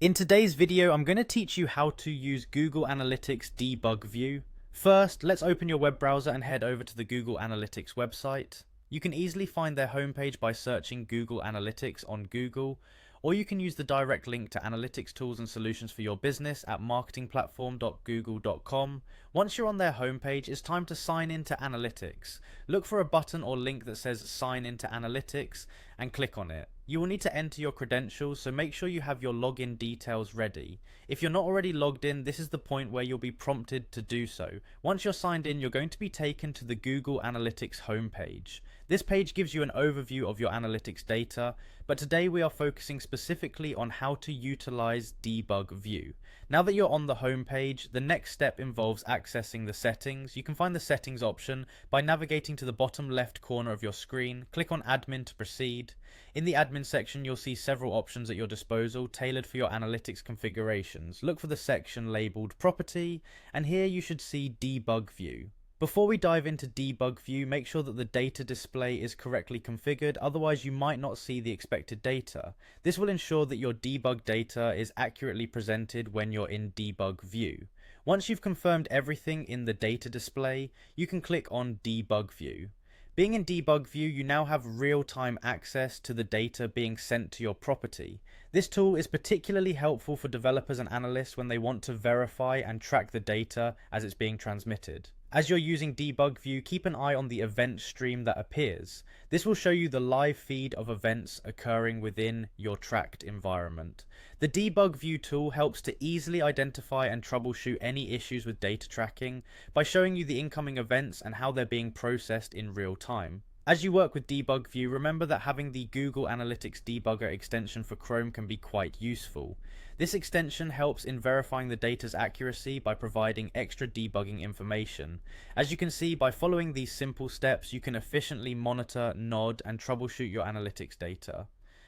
In today's video, I'm going to teach you how to use Google Analytics debug view. First, let's open your web browser and head over to the Google Analytics website. You can easily find their homepage by searching Google Analytics on Google, or you can use the direct link to analytics tools and solutions for your business at marketingplatform.google.com. Once you're on their homepage, it's time to sign into Analytics. Look for a button or link that says Sign into Analytics and click on it. You will need to enter your credentials, so make sure you have your login details ready. If you're not already logged in, this is the point where you'll be prompted to do so. Once you're signed in, you're going to be taken to the Google Analytics homepage. This page gives you an overview of your analytics data, but today we are focusing specifically on how to utilize debug view. Now that you're on the homepage, the next step involves accessing the settings. You can find the settings option by navigating to the bottom left corner of your screen. Click on admin to proceed. In the admin section, you'll see several options at your disposal tailored for your analytics configurations. Look for the section labeled property, and here you should see debug view. Before we dive into debug view, make sure that the data display is correctly configured, otherwise you might not see the expected data. This will ensure that your debug data is accurately presented when you're in debug view. Once you've confirmed everything in the data display, you can click on debug view. Being in debug view, you now have real-time access to the data being sent to your property. This tool is particularly helpful for developers and analysts when they want to verify and track the data as it's being transmitted. As you're using debug view, keep an eye on the event stream that appears. This will show you the live feed of events occurring within your tracked environment. The debug view tool helps to easily identify and troubleshoot any issues with data tracking by showing you the incoming events and how they're being processed in real time. As you work with debug view, remember that having the Google Analytics debugger extension for Chrome can be quite useful. This extension helps in verifying the data's accuracy by providing extra debugging information. As you can see, by following these simple steps, you can efficiently monitor, nod, and troubleshoot your analytics data.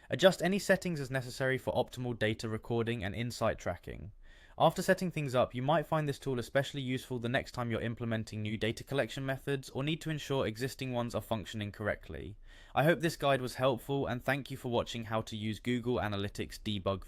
Adjust any settings as necessary for optimal data recording and insight tracking. After setting things up, you might find this tool especially useful the next time you're implementing new data collection methods or need to ensure existing ones are functioning correctly. I hope this guide was helpful, and thank you for watching how to use Google Analytics debug.